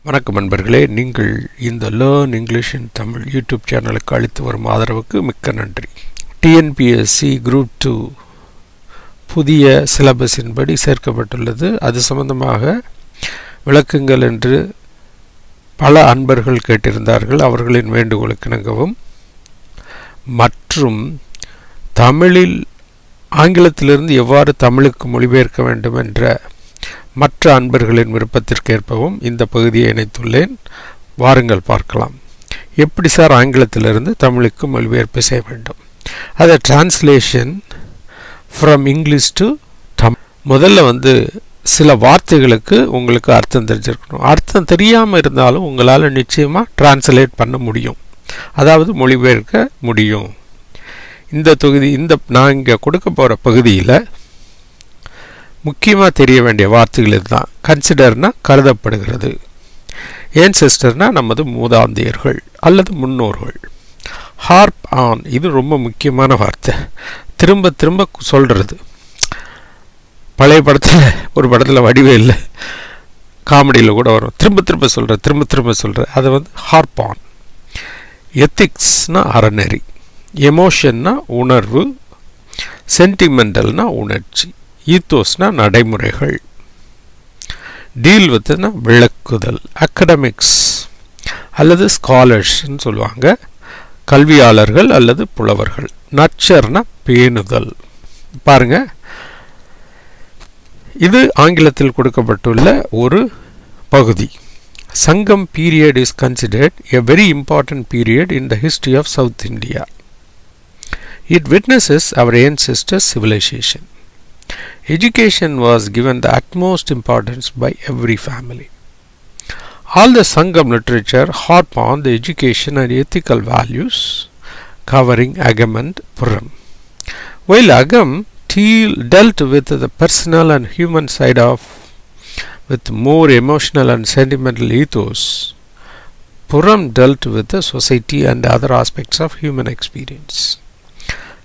வணக்கம் நண்பர்களே, நீங்கள் இந்த லேர்ன் இங்கிலீஷ் இன் தமிழ் யூடியூப் சேனலுக்கு அளித்து வரும் ஆதரவுக்கு மிக்க நன்றி. டிஎன்பிஎஸ்சி குரூப் 2 புதிய சிலபஸின்படி சேர்க்கப்பட்டுள்ளது. அது சம்பந்தமாக விளக்குங்கள் என்று பல அன்பர்கள் கேட்டிருந்தார்கள். அவர்களின் வேண்டுகோளுக்கு இணங்கவும் மற்றும் தமிழில் ஆங்கிலத்திலிருந்து எவ்வாறு தமிழுக்கு மொழிபெயர்க்க வேண்டும் என்ற மற்ற அன்பர்களின் விருப்பத்திற்கேற்பவும் இந்த பகுதியை இணைத்துள்ளேன். வாருங்கள் பார்க்கலாம். எப்படி சார் ஆங்கிலத்திலிருந்து தமிழுக்கு மொழிபெயர்ப்பு செய்ய வேண்டும்? அதை translation from English to Tamil. முதல்ல சில வார்த்தைகளுக்கு உங்களுக்கு அர்த்தம் தெரிஞ்சிருக்கணும். அர்த்தம் தெரியாமல் இருந்தாலும் உங்களால் நிச்சயமாக டிரான்ஸ்லேட் பண்ண முடியும், அதாவது மொழிபெயர்க்க முடியும். நான் இங்கே கொடுக்க போகிற பகுதியில் முக்கியமாக தெரிய வேண்டிய வார்த்தைகள் இதுதான். கன்சிடர்னா கருதப்படுகிறது, ஏன்செஸ்டர்னா நமது மூதாந்தையர்கள் அல்லது முன்னோர்கள். ஹார்ப் ஆன், இது ரொம்ப முக்கியமான வார்த்தை. திரும்ப திரும்ப சொல்கிறது. பழைய படத்தில் ஒரு படத்தில் வடிவேல் காமெடியில் கூட வரும், திரும்ப திரும்ப சொல்கிற அதை ஹார்ப் ஆன். எத்திக்ஸ்னா அறநெறி, எமோஷன்னா உணர்வு, சென்டிமெண்டல்னா உணர்ச்சி, ஈத்தோஸ்னா நடைமுறைகள், டீல் வித்னா விளக்குதல், அகடமிக்ஸ் அல்லது ஸ்காலர்ஸ்ன்னு சொல்லுவாங்க, கல்வியாளர்கள் அல்லது புலவர்கள், நர்ச்சர்னா பேணுதல். பாருங்க, இது ஆங்கிலத்தில் கொடுக்கப்பட்டுள்ள ஒரு பகுதி. சங்கம் period is considered a very important period in the history of South India. It witnesses our ancestors' civilization. Education was given the utmost importance by every family. All the Sangam literature harp on the education and ethical values covering Agam and Puram. While Agam dealt with the personal and human side with more emotional and sentimental ethos, Puram dealt with the society and other aspects of human experience.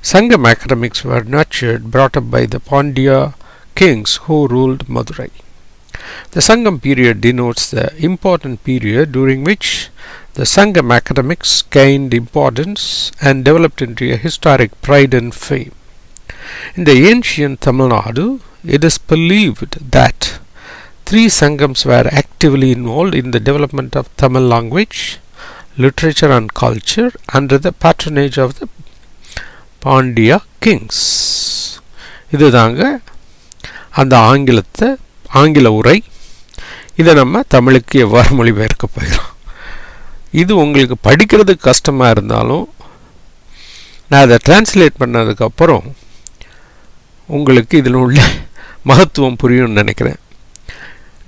Sangam academics were brought up by the Pandya kings who ruled Madurai. The Sangam period denotes the important period during which the Sangam academics gained importance and developed into a historic pride and fame. In the ancient Tamil Nadu, it is believed that 3 Sangams were actively involved in the development of Tamil language, literature and culture under the patronage of the Pandya Kings. இதுதாங்க அந்த ஆங்கில உரை. இதை நம்ம தமிழுக்கு எவ்வாறு மொழிபெயர்க்க போகிறோம். இது உங்களுக்கு படிக்கிறதுக்கு கஷ்டமாக இருந்தாலும் நான் அதை டிரான்ஸ்லேட் பண்ணதுக்கப்புறம் உங்களுக்கு இதில் உள்ள மகத்துவம் புரியும்னு நினைக்கிறேன்.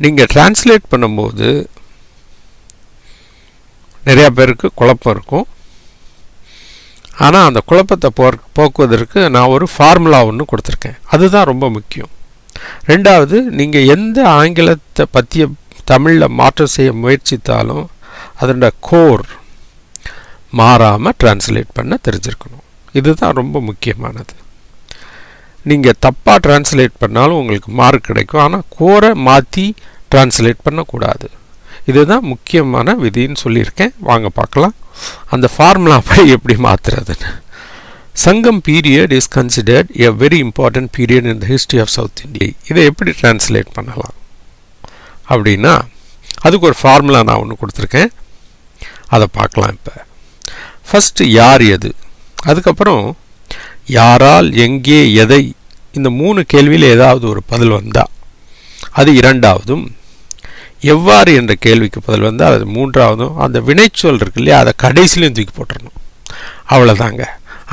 நீங்கள் டிரான்ஸ்லேட் பண்ணும்போது நிறையா பேருக்கு குழப்பம் இருக்கும். ஆனால் அந்த குழப்பத்தை போக்குவதற்கு நான் ஒரு ஃபார்முலா ஒன்று கொடுத்துருக்கேன். அதுதான் ரொம்ப முக்கியம். ரெண்டாவது, நீங்கள் எந்த ஆங்கிலத்தை பற்றிய தமிழில் மாற்றம் செய்ய முயற்சித்தாலும் அதோட கோர் மாறாமல் டிரான்ஸ்லேட் பண்ண தெரிஞ்சிருக்கணும். இதுதான் ரொம்ப முக்கியமானது. நீங்கள் தப்பாக டிரான்ஸ்லேட் பண்ணாலும் உங்களுக்கு மார்க் கிடைக்கும், ஆனால் கோரை மாற்றி டிரான்ஸ்லேட் பண்ணக்கூடாது. இதுதான் முக்கியமான விதின்னு சொல்லியிருக்கேன். வாங்க பார்க்கலாம் அந்த ஃபார்முலா படி எப்படி மாற்றுறதுன்னு. Sangam period is considered a very important period in the history of South India. இதை எப்படி டிரான்ஸ்லேட் பண்ணலாம் அப்படின்னா அதுக்கு ஒரு ஃபார்முலா நான் ஒன்று கொடுத்துருக்கேன், அதை பார்க்கலாம். இப்போ ஃபஸ்ட்டு யார் எது, அதுக்கப்புறம் யாரால் எங்கே எதை, இந்த 3 கேள்வியில் ஏதாவது ஒரு பதில் வந்தால் அது இரண்டாவதும், எவ்வாறு என்ற கேள்விக்கு பதில் வந்தால் அது மூன்றாவதும், அந்த வினைச்சொல் இருக்கு இல்லையா அதை கடைசிலையும் தூக்கி போட்டுடணும். அவ்வளோதாங்க.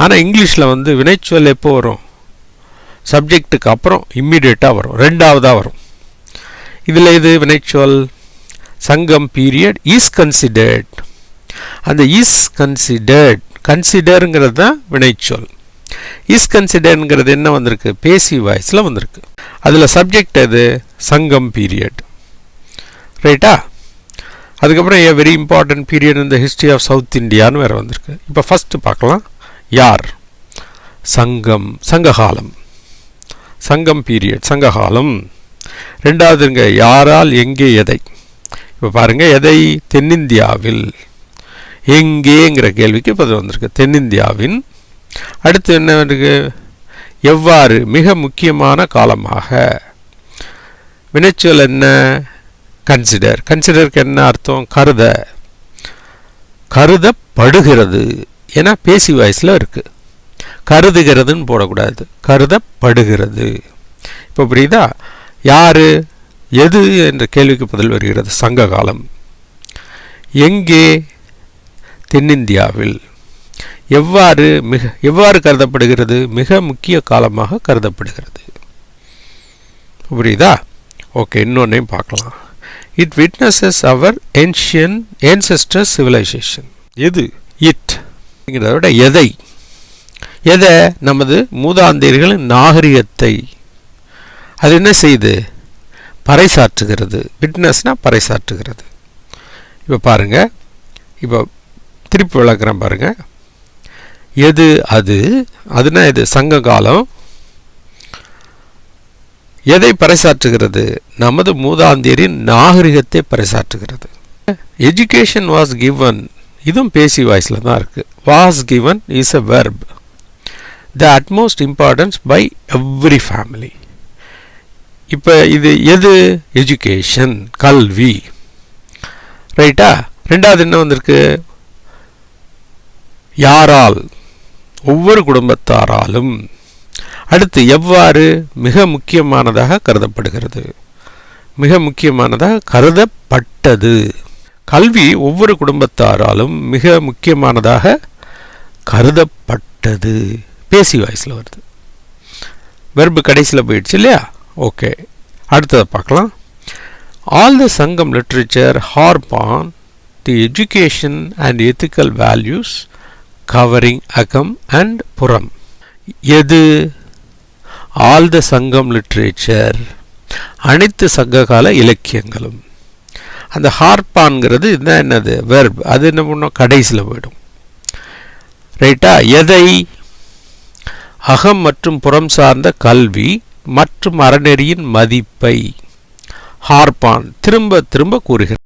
ஆனால் இங்கிலீஷில் வினைச்சொல் எப்போ வரும்? சப்ஜெக்டுக்கு அப்புறம் இம்மிடியேட்டாக வரும், ரெண்டாவதாக வரும். இதில் இது வினைச்சொல். சங்கம் பீரியட் இஸ் கன்சிடர்ட். அந்த இஸ் கன்சிடருங்கிறது தான் வினைச்சொல். இஸ் கன்சிடருங்கிறது என்ன வந்திருக்கு? பேசிவ் வாய்ஸில் வந்திருக்கு. அதில் சப்ஜெக்ட் எது? சங்கம் பீரியட். ரைட்டா? அதுக்கப்புறம் a very important period in the history of south இந்தியான்னு வேறு வந்திருக்கு. இப்போ ஃபஸ்ட்டு பார்க்கலாம். யார்? சங்கம், சங்ககாலம். சங்கம் பீரியட், சங்ககாலம். ரெண்டாவதுங்க யாரால் எங்கே எதை. இப்போ பாருங்க, எதை? தென்னிந்தியாவில். எங்கேங்கிற கேள்விக்கு பதில் வந்திருக்கு. தென்னிந்தியாவின். அடுத்து என்ன இருக்கு? எவ்வாறு? மிக முக்கியமான காலமாக. வினைச்சொல் என்ன? கன்சிடர். கன்சிடருக்கு என்ன அர்த்தம்? கருத. கருதப்படுகிறது. ஏன்னா பேசி வாய்ஸில் இருக்கு. கருதுகிறதுன்னு போடக்கூடாது, கருதப்படுகிறது. இப்போ புரியுதா? யாரு, எது என்ற கேள்விக்கு பதில் வருகிறது சங்க காலம். எங்கே? தென்னிந்தியாவில். எவ்வாறு? எவ்வாறு கருதப்படுகிறது? மிக முக்கிய காலமாக கருதப்படுகிறது. புரியுதா? ஓகே, இன்னொன்னையும் பார்க்கலாம். It witnesses our ancestor civilization. எது? இட் விட எதை? எதை? நமது மூதாந்தையர்களின் நாகரிகத்தை. அது என்ன செய்யுது? பறைசாற்றுகிறது. விட்னஸ்னா பறைசாற்றுகிறது. இப்போ பாருங்க, இப்போ திருப்பி விளக்குறேன் பாருங்க. எது? அது. அதுனா இது சங்க காலம். எதை பறைசாற்றுகிறது? நமது மூதாந்தையரின் நாகரிகத்தை பறைசாற்றுகிறது. Education was given. இதுவும் பேசி வாய்ஸில் தான் இருக்கு. Was given is a verb. The utmost importance by every family. இப்போ இது எது? எஜுகேஷன், கல்வி. ரைட்டா? ரெண்டாவது என்ன வந்திருக்கு? யாரால்? ஒவ்வொரு குடும்பத்தாராலும். அடுத்து எவ்வாறு? மிக முக்கியமானதாக கருதப்படுகிறது. மிக முக்கியமானதாக கருதப்பட்டது. கல்வி ஒவ்வொரு குடும்பத்தாராலும் மிக முக்கியமானதாக கருதப்பட்டது. பேசி வாய்ஸில் வருது. வெர்பு கடைசியில் போயிடுச்சு இல்லையா? ஓகே, அடுத்ததை பார்க்கலாம். ஆல் த சங்கம் literature harp on the education and ethical values covering அகம் and புறம். எது? ஆல் த சங்கம் லிட்ரேச்சர், அனைத்து சங்ககால இலக்கியங்களும். அந்த ஹார்பான்ங்கிறது இதுதான் என்னது? வெர்ப். அது என்ன பண்ணும்? கடைசியில் போயிடும். ரைட்டா? எதை? அகம் மற்றும் புறம் சார்ந்த கல்வி மற்றும் அறநெறியின் மதிப்பை ஹார்பான் திரும்ப திரும்ப கூறுகிறது.